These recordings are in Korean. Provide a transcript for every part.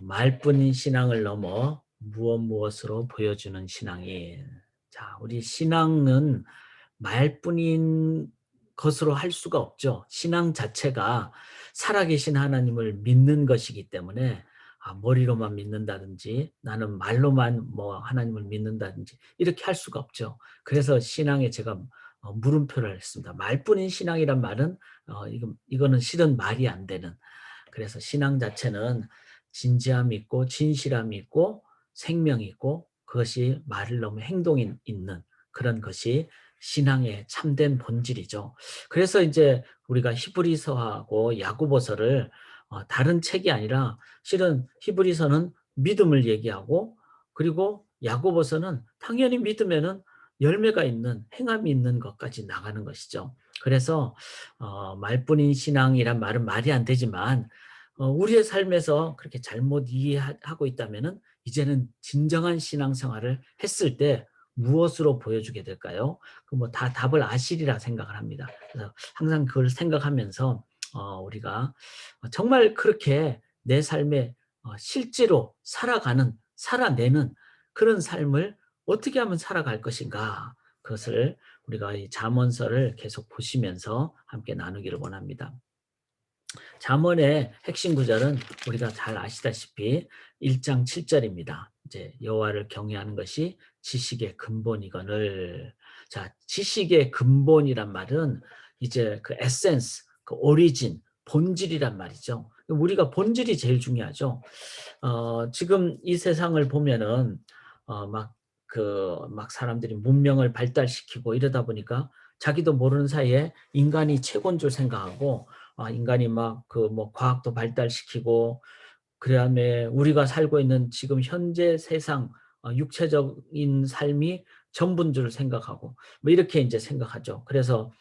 말뿐인 신앙을 넘어 무엇으로 보여주는 신앙이. 자, 우리 신앙은 말뿐인 것으로 할 수가 없죠. 신앙 자체가 살아계신 하나님을 믿는 것이기 때문에 머리로만 믿는다든지 나는 말로만 뭐 하나님을 믿는다든지 이렇게 할 수가 없죠. 그래서 신앙에 제가 물음표를 했습니다. 말뿐인 신앙이란 말은 이거는 실은 말이 안 되는. 그래서 신앙 자체는 진지함이 있고 진실함이 있고 생명이 있고 그것이 말을 넘어 행동이 있는 그런 것이 신앙의 참된 본질이죠. 그래서 이제 우리가 히브리서하고 야고보서를 다른 책이 아니라 실은 히브리서는 믿음을 얘기하고 그리고 야고보서는 당연히 믿으면은 열매가 있는 행함이 있는 것까지 나가는 것이죠. 그래서 말뿐인 신앙이란 말은 말이 안 되지만 우리의 삶에서 그렇게 잘못 이해하고 있다면은 이제는 진정한 신앙생활을 했을 때 무엇으로 보여주게 될까요? 그 뭐 다 답을 아시리라 생각을 합니다. 그래서 항상 그걸 생각하면서 우리가 정말 그렇게 내 삶에 실제로 살아내는 그런 삶을 어떻게 하면 살아갈 것인가 그것을 우리가 이 잠언서를 계속 보시면서 함께 나누기를 원합니다. 잠언의 핵심 구절은 우리가 잘 아시다시피 1장 7절입니다. 이제 여호와를 경외하는 것이 지식의 근본이거늘. 자, 지식의 근본이란 말은 이제 그 에센스, 그 오리진, 본질이란 말이죠. 우리가 본질이 제일 중요하죠. 지금 이 세상을 보면은 막 사람들이 문명을 발달시키고 이러다 보니까 자기도 모르는 사이에 인간이 최고인 줄 생각하고 인간이 막 그 뭐 과학도 발달시키고 그다음에 우리가 살고 있는 지금 현재 세상 육체적인 삶이 전부인 줄 생각하고 뭐 이렇게 이제 생각하죠. 그래서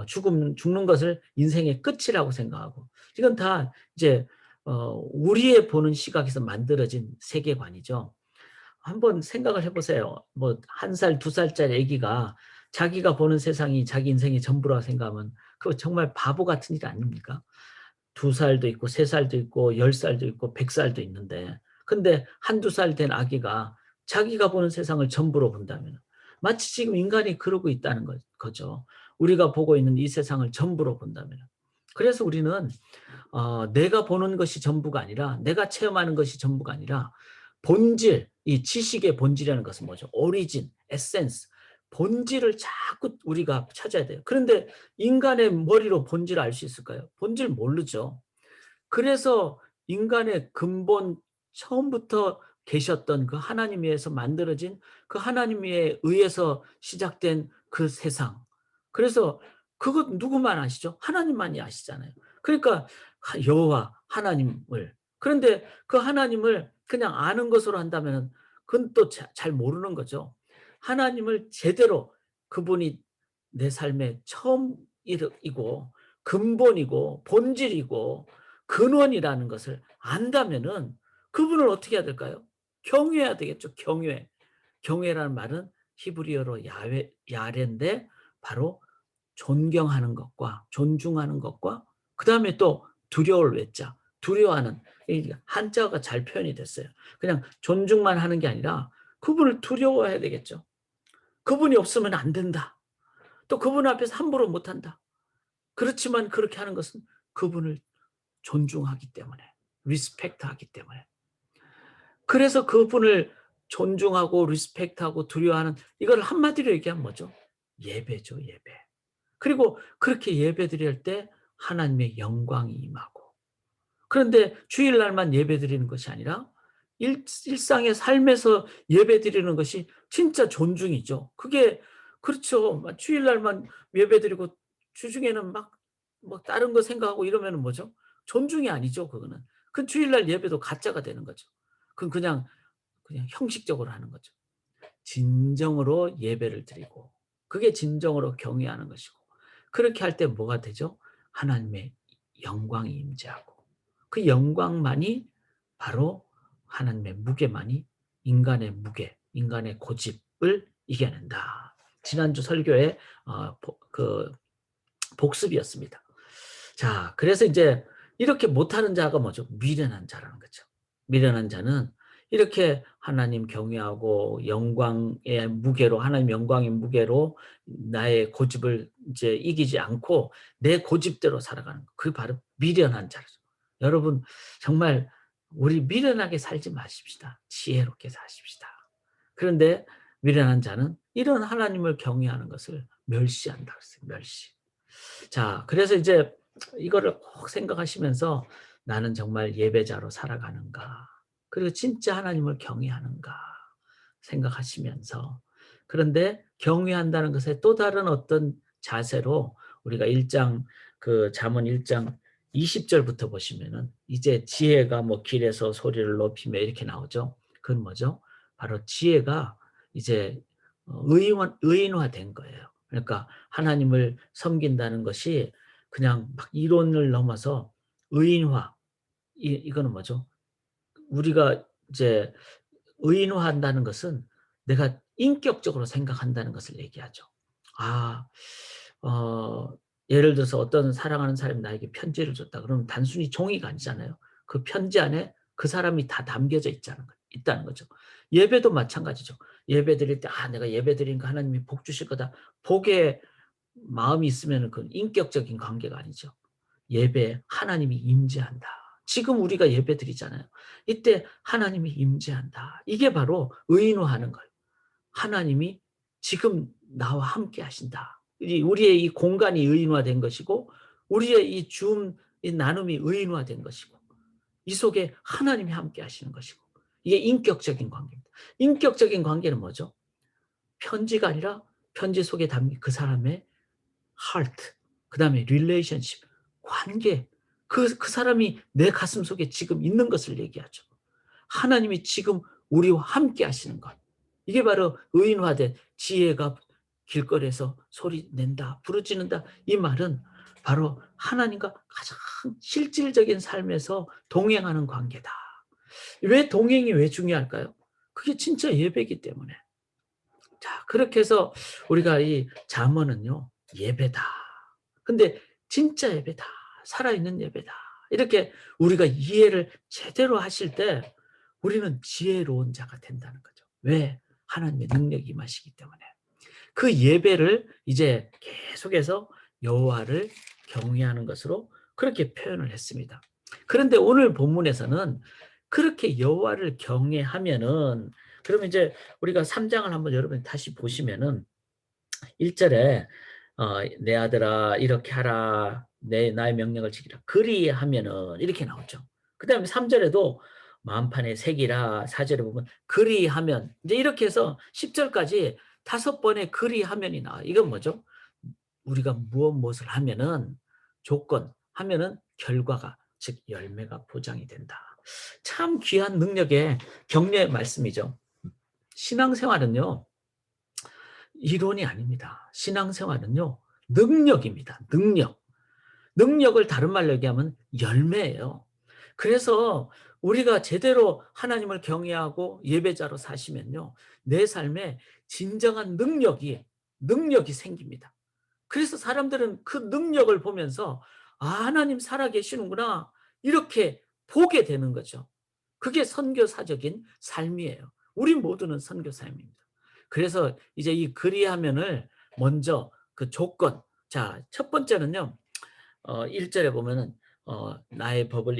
죽는 것을 인생의 끝이라고 생각하고 이건 다 이제 우리의 보는 시각에서 만들어진 세계관이죠. 한번 생각을 해 보세요. 뭐 1살 2살짜리 아기가 자기가 보는 세상이 자기 인생의 전부라고 생각하면 그거 정말 바보 같은 일 아닙니까? 2살도 있고 3살도 있고 10살도 있고 100살도 있는데 근데 1-2살 된 아기가 자기가 보는 세상을 전부로 본다면 마치 지금 인간이 그러고 있다는 거죠. 우리가 보고 있는 이 세상을 전부로 본다면. 그래서 우리는 내가 보는 것이 전부가 아니라 내가 체험하는 것이 전부가 아니라 본질, 이 지식의 본질이라는 것은 뭐죠? 오리진, 에센스, 본질을 자꾸 우리가 찾아야 돼요. 그런데 인간의 머리로 본질을 알 수 있을까요? 본질 모르죠. 그래서 인간의 근본 처음부터 계셨던 그 하나님 위에서 만들어진 그 하나님에 의해서 시작된 그 세상. 그래서 그것 누구만 아시죠? 하나님만이 아시잖아요. 그러니까 여호와 하나님을. 그런데 그 하나님을 그냥 아는 것으로 한다면 그건 또 잘 모르는 거죠. 하나님을 제대로 그분이 내 삶의 처음이고 근본이고 본질이고 근원이라는 것을 안다면은 그분을 어떻게 해야 될까요? 경외해야 되겠죠. 경외. 경외라는 말은 히브리어로 야레인데 바로 존경하는 것과 존중하는 것과 그다음에 또 두려울 외자, 두려워하는 이 한자가 잘 표현이 됐어요. 그냥 존중만 하는 게 아니라 그분을 두려워해야 되겠죠. 그분이 없으면 안 된다. 또 그분 앞에서 함부로 못 한다. 그렇지만 그렇게 하는 것은 그분을 존중하기 때문에 리스펙트하기 때문에. 그래서 그분을 존중하고 리스펙트하고 두려워하는 이걸 한마디로 얘기하면 뭐죠? 예배죠, 예배. 그리고 그렇게 예배드릴 때 하나님의 영광이 임하고 그런데 주일날만 예배드리는 것이 아니라 일상의 삶에서 예배드리는 것이 진짜 존중이죠. 그게 그렇죠. 주일날만 예배드리고 주중에는 막 뭐 다른 거 생각하고 이러면은 뭐죠? 존중이 아니죠, 그거는. 그 주일날 예배도 가짜가 되는 거죠. 그건 그냥 형식적으로 하는 거죠. 진정으로 예배를 드리고 그게 진정으로 경외하는 것이고 그렇게 할 때 뭐가 되죠? 하나님의 영광이 임재하고 그 영광만이 바로 하나님의 무게만이 인간의 무게, 인간의 고집을 이겨낸다. 지난주 설교의 그 복습이었습니다. 자, 그래서 이제 이렇게 못하는 자가 뭐죠? 미련한 자라는 거죠. 미련한 자는 이렇게 하나님 경외하고 영광의 무게로, 하나님 영광의 무게로 나의 고집을 이제 이기지 않고 내 고집대로 살아가는 거. 그게 바로 미련한 자죠. 여러분, 정말 우리 미련하게 살지 마십시다. 지혜롭게 사십시다. 그런데 미련한 자는 이런 하나님을 경외하는 것을 멸시한다 그랬어요. 멸시. 자, 그래서 이제 이거를 꼭 생각하시면서 '나는 정말 예배자로 살아가는가? 그리고 진짜 하나님을 경외하는가?' 생각하시면서, 그런데 경외한다는 것의 또 다른 어떤 자세로 우리가 1장 그 잠언 1장 20 절부터 보시면은 이제 지혜가 뭐 길에서 소리를 높이며 이렇게 나오죠. 그건 뭐죠? 바로 지혜가 이제 의인화된 거예요. 그러니까 하나님을 섬긴다는 것이 그냥 막 이론을 넘어서 의인화, 이거는 뭐죠? 우리가 이제 의인화한다는 것은 내가 인격적으로 생각한다는 것을 얘기하죠. 아, 어 예를 들어서 어떤 사랑하는 사람이 나에게 편지를 줬다 그러면 단순히 종이가 아니잖아요. 그 편지 안에 그 사람이 다 담겨져 있다는 거죠. 예배도 마찬가지죠. 예배 드릴 때 '아 내가 예배 드리니까 하나님이 복 주실 거다.' 복의 마음이 있으면은 그건 인격적인 관계가 아니죠. 예배에 하나님이 임재한다. 지금 우리가 예배 드리잖아요. 이때 하나님이 임재한다. 이게 바로 의인화하는 거예요. 하나님이 지금 나와 함께 하신다. 우리의 이 공간이 의인화된 것이고 우리의 이 나눔이 의인화된 것이고 이 속에 하나님이 함께 하시는 것이고, 이게 인격적인 관계입니다. 인격적인 관계는 뭐죠? 편지가 아니라 편지 속에 담긴 그 사람의 heart, 그다음에 relationship, 관계. 그 사람이 내 가슴 속에 지금 있는 것을 얘기하죠. 하나님이 지금 우리와 함께 하시는 것. 이게 바로 의인화된 지혜가 길거리에서 소리 낸다, 부르짖는다. 이 말은 바로 하나님과 가장 실질적인 삶에서 동행하는 관계다. 왜 동행이 왜 중요할까요? 그게 진짜 예배이기 때문에. 자, 그렇게 해서 우리가 이 잠언은요, 예배다. 근데 진짜 예배다. 살아있는 예배다. 이렇게 우리가 이해를 제대로 하실 때 우리는 지혜로운 자가 된다는 거죠. 왜? 하나님의 능력이 임하시기 때문에. 그 예배를 이제 계속해서 여호와를 경외하는 것으로 그렇게 표현을 했습니다. 그런데 오늘 본문에서는 그렇게 여호와를 경외하면은, 그러면 이제 우리가 3 장을 한번 여러분이 다시 보시면은 1 절에 "내 아들아 이렇게 하라. 내 나의 명령을 지키라." 그리하면은 이렇게 나오죠. 그다음에 3 절에도 "만판에 새기라." 4 절에 보면 "그리하면." 이제 이렇게 해서 10 절까지 5 번의 그리하면이 나와요. 이건 뭐죠? 우리가 무엇을 하면은 조건, 하면은 결과가, 즉 열매가 보장이 된다. 참 귀한 능력의 격려의 말씀이죠. 신앙생활은요, 이론이 아닙니다. 신앙생활은요, 능력입니다. 능력. 능력을 다른 말로 얘기하면 열매예요. 그래서 우리가 제대로 하나님을 경외하고 예배자로 사시면요, 내 삶에 진정한 능력이 생깁니다. 그래서 사람들은 그 능력을 보면서 '아 하나님 살아 계시는구나.' 이렇게 보게 되는 거죠. 그게 선교사적인 삶이에요. 우리 모두는 선교사입니다. 그래서 이제 이 그리하면을 먼저 그 조건, 자 첫 번째는요. 1 절에 보면은 "나의 법을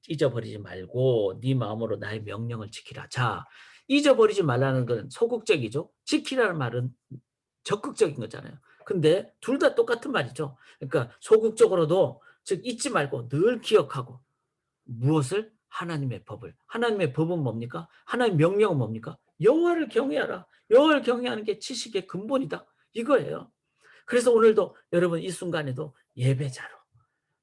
잊어버리지 말고 네 마음으로 나의 명령을 지키라." 자, 잊어버리지 말라는 건 소극적이죠. 지키라는 말은 적극적인 거잖아요. 근데 둘 다 똑같은 말이죠. 그러니까 소극적으로도, 즉 잊지 말고 늘 기억하고, 무엇을? 하나님의 법을. 하나님의 법은 뭡니까? 하나님의 명령은 뭡니까? 여호와를 경외하라. 여호와를 경외하는 게 지식의 근본이다. 이거예요. 그래서 오늘도 여러분 이 순간에도 예배자로,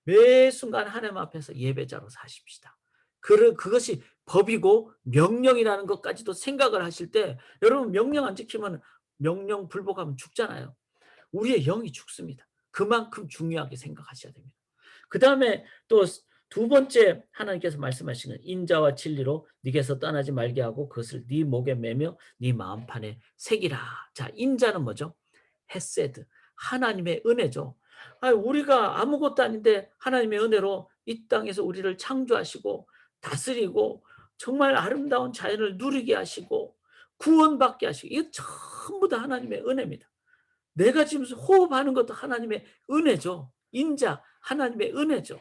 매 순간 하나님 앞에서 예배자로 사십시다. 그것이 법이고 명령이라는 것까지도 생각을 하실 때, 여러분 명령 안 지키면, 명령 불복하면 죽잖아요. 우리의 영이 죽습니다. 그만큼 중요하게 생각하셔야 됩니다. 그다음에 또 두 번째 하나님께서 말씀하시는 인자와 진리로 네게서 떠나지 말게 하고 그것을 네 목에 매며 네 마음판에 새기라. 자, 인자는 뭐죠? 헤세드, 하나님의 은혜죠. 우리가 아무것도 아닌데 하나님의 은혜로 이 땅에서 우리를 창조하시고 다스리고 정말 아름다운 자연을 누리게 하시고 구원받게 하시고, 이게 전부 다 하나님의 은혜입니다. 내가 지금 호흡하는 것도 하나님의 은혜죠. 인자 하나님의 은혜죠.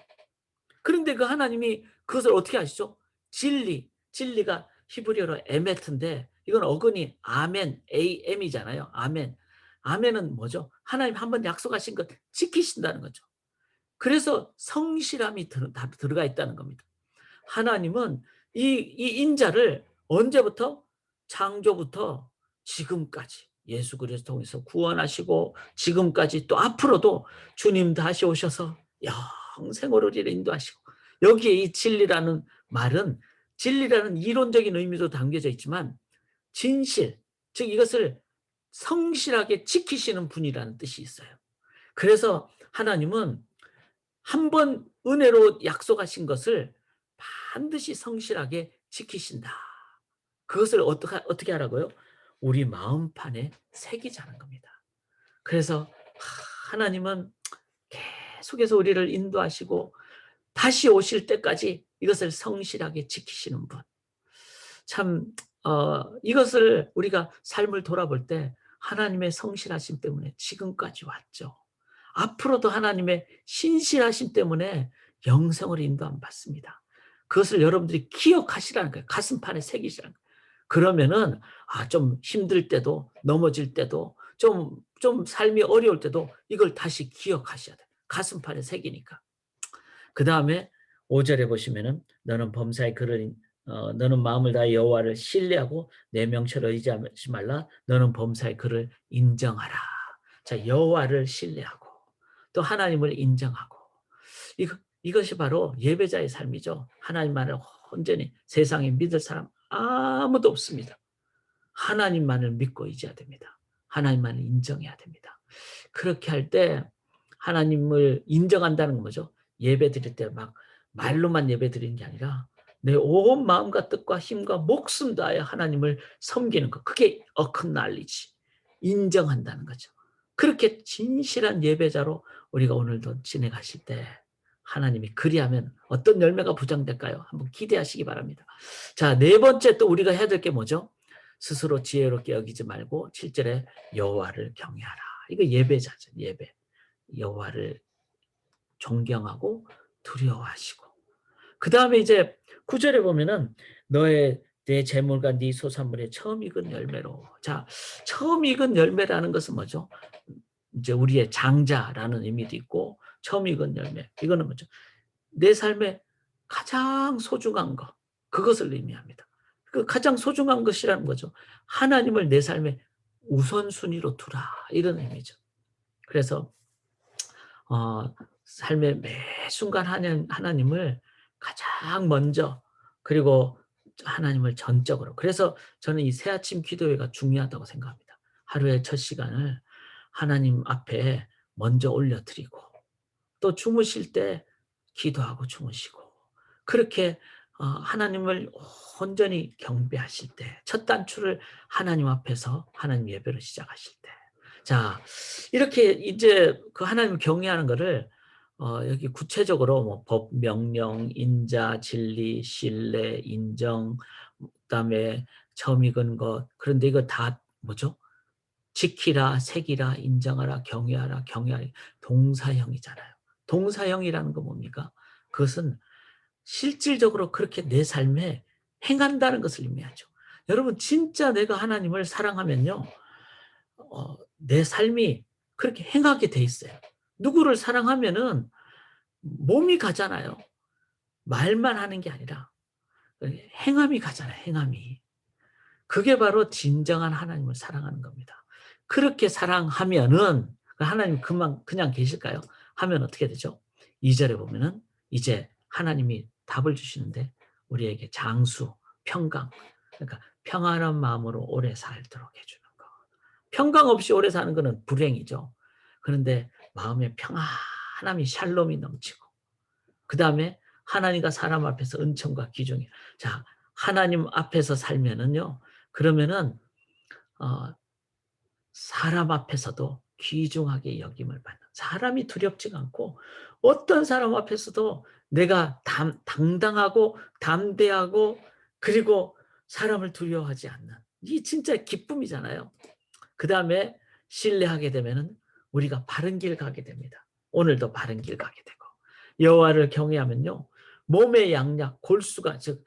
그런데 그 하나님이 그것을 어떻게 하시죠? 진리가 히브리어로 에메트인데 이건 어근이 아멘, AM이잖아요. 아멘. 아멘은 뭐죠? 하나님 한번 약속하신 것 지키신다는 거죠. 그래서 성실함이 다 들어가 있다는 겁니다. 하나님은 이 인자를 언제부터? 창조부터 지금까지 예수 그리스도 통해서 구원하시고 지금까지 또 앞으로도 주님 다시 오셔서 영생으로 우리를 인도하시고, 여기에 이 진리라는 말은 진리라는 이론적인 의미도 담겨져 있지만 진실, 즉 이것을 성실하게 지키시는 분이라는 뜻이 있어요. 그래서 하나님은 한 번 은혜로 약속하신 것을 반드시 성실하게 지키신다. 그것을 어떻게 하라고요? 우리 마음판에 새기자는 겁니다. 그래서 하나님은 계속해서 우리를 인도하시고 다시 오실 때까지 이것을 성실하게 지키시는 분. 참 이것을 우리가 삶을 돌아볼 때 하나님의 성실하심 때문에 지금까지 왔죠. 앞으로도 하나님의 신실하심 때문에 영생을 인도함 받습니다. 그것을 여러분들이 기억하시라는 거예요. 가슴판에 새기시라는 거예요. 그러면은 좀 힘들 때도, 넘어질 때도, 좀 삶이 어려울 때도 이걸 다시 기억하셔야 돼요. 가슴판에 새기니까. 그다음에 5절에 보시면은 너는 마음을 다해 여호와를 신뢰하고 내 명철을 의지하지 말라. 너는 범사의 그를 인정하라. 자, 여호와를 신뢰하고 또 하나님을 인정하고, 이것이 바로 예배자의 삶이죠. 하나님만을 온전히, 세상에 믿을 사람 아무도 없습니다. 하나님만을 믿고 의지해야 됩니다. 하나님만을 인정해야 됩니다. 그렇게 할 때 하나님을 인정한다는 건 뭐죠? 예배 드릴 때 막 말로만 예배 드리는 게 아니라 내 온 마음과 뜻과 힘과 목숨 다하여 하나님을 섬기는 것. 그게 어크날리지, 인정한다는 거죠. 그렇게 진실한 예배자로 우리가 오늘도 진행하실 때 하나님이 그리하면 어떤 열매가 보장될까요? 한번 기대하시기 바랍니다. 자, 네 번째 또 우리가 해야 될 게 뭐죠? 스스로 지혜롭게 여기지 말고 7절에 여호와를 경외하라. 이거 예배자죠. 예배. 여호와를 존경하고 두려워하시고. 그다음에 이제 9절에 보면은 내 재물과 네 소산물의 처음 익은 열매로. 자, 처음 익은 열매라는 것은 뭐죠? 이제 우리의 장자라는 의미도 있고 처음 익은 열매. 이거는 뭐죠? 내 삶의 가장 소중한 것, 그것을 의미합니다. 그 가장 소중한 것이라는 거죠. 하나님을 내 삶의 우선순위로 두라, 이런 의미죠. 그래서 삶의 매 순간 하나님을 가장 먼저, 그리고 하나님을 전적으로. 그래서 저는 이 새아침 기도회가 중요하다고 생각합니다. 하루의 첫 시간을 하나님 앞에 먼저 올려드리고 또 주무실 때 기도하고 주무시고, 그렇게 하나님을 온전히 경배하실 때 첫 단추를 하나님 앞에서 하나님 예배로 시작하실 때, 자, 이렇게 이제 그 하나님을 경외하는 거를 여기 구체적으로 뭐 법, 명령, 인자, 진리, 신뢰, 인정, 그다음에 처음 익은 것, 그런데 이거 다 뭐죠? 지키라, 새기라, 인정하라, 경외하라, 동사형이잖아요. 동사형이라는 건 뭡니까? 그것은 실질적으로 그렇게 내 삶에 행한다는 것을 의미하죠. 여러분, 진짜 내가 하나님을 사랑하면요, 내 삶이 그렇게 행하게 돼 있어요. 누구를 사랑하면은 몸이 가잖아요. 말만 하는 게 아니라 행함이 가잖아요. 행함이. 그게 바로 진정한 하나님을 사랑하는 겁니다. 그렇게 사랑하면은 하나님 그냥 계실까요? 하면 어떻게 되죠? 2절에 보면은 이제 하나님이 답을 주시는데 우리에게 장수, 평강, 그러니까 평안한 마음으로 오래 살도록 해주는 거. 평강 없이 오래 사는 것은 불행이죠. 그런데 마음의 평안함이, 샬롬이 넘치고, 그 다음에 하나님과 사람 앞에서 은총과 기중이. 자, 하나님 앞에서 살면은요, 그러면은 사람 앞에서도 귀중하게 여김을 받는, 사람이 두렵지가 않고 어떤 사람 앞에서도 내가 당당하고 담대하고 그리고 사람을 두려워하지 않는, 이 진짜 기쁨이잖아요. 그 다음에 신뢰하게 되면은 우리가 바른 길 가게 됩니다. 오늘도 바른 길 가게 되고, 여호와를 경외하면요, 몸의 양약 골수가, 즉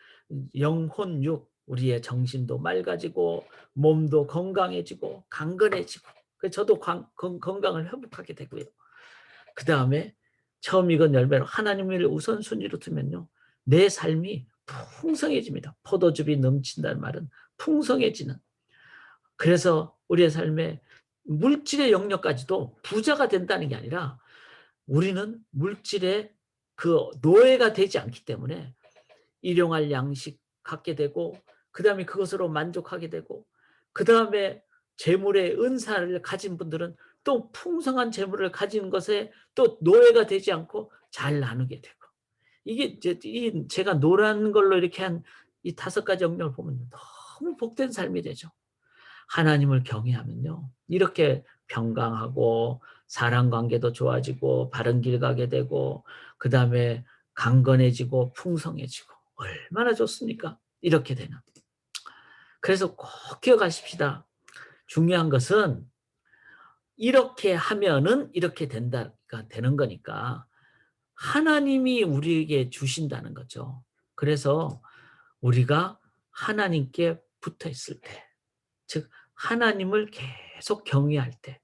영혼 육, 우리의 정신도 맑아지고 몸도 건강해지고 강건해지고, 저도 건강을 회복하게 되고요. 그 다음에 처음 익은 열매로 하나님을 우선순위로 두면요, 내 삶이 풍성해집니다. 포도즙이 넘친다는 말은 풍성해지는. 그래서 우리의 삶에 물질의 영역까지도 부자가 된다는 게 아니라, 우리는 물질의 그 노예가 되지 않기 때문에 일용할 양식 갖게 되고, 그 다음에 그것으로 만족하게 되고, 그 다음에 재물의 은사를 가진 분들은 또 풍성한 재물을 가진 것에 또 노예가 되지 않고 잘 나누게 되고, 이게 제가 노란 걸로 이렇게 한 이 5가지 영역을 보면 너무 복된 삶이 되죠. 하나님을 경외하면요, 이렇게 평강하고 사람 관계도 좋아지고 바른 길 가게 되고, 그 다음에 강건해지고 풍성해지고, 얼마나 좋습니까? 이렇게 되는. 그래서 꼭 기억하십시다. 중요한 것은 이렇게 하면은 이렇게 된다가 되는 거니까, 하나님이 우리에게 주신다는 거죠. 그래서 우리가 하나님께 붙어 있을 때, 즉 하나님을 계속 경외할 때,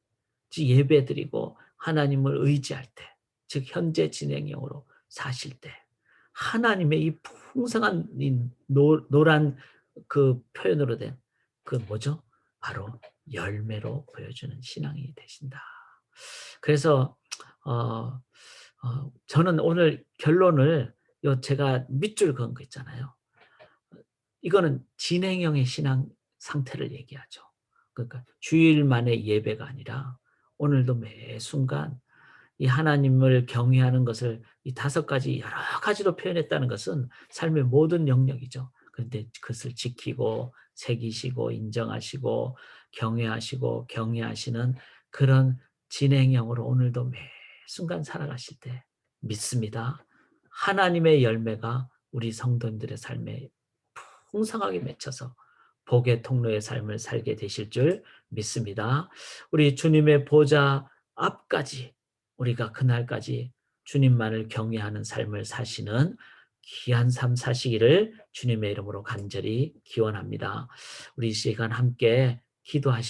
즉 예배드리고 하나님을 의지할 때, 즉 현재 진행형으로 사실 때, 하나님의 이 풍성한 이 노란 그 표현으로 된 그 뭐죠? 바로 열매로 보여주는 신앙이 되신다. 그래서 저는 오늘 결론을, 제가 밑줄 그은 거 있잖아요. 이거는 진행형의 신앙 상태를 얘기하죠. 그러니까 주일만의 예배가 아니라 오늘도 매 순간 이 하나님을 경외하는 것을 이 5가지 여러 가지로 표현했다는 것은 삶의 모든 영역이죠. 그런데 그것을 지키고 새기시고 인정하시고 경외하시고 경외하시는 그런 진행형으로 오늘도 매 순간 살아가실 때 믿습니다. 하나님의 열매가 우리 성도님들의 삶에 풍성하게 맺혀서 복의 통로의 삶을 살게 되실 줄 믿습니다. 우리 주님의 보좌 앞까지, 우리가 그날까지 주님만을 경외하는 삶을 사시는 귀한 삶 사시기를 주님의 이름으로 간절히 기원합니다. 우리 이 시간 함께 기도하시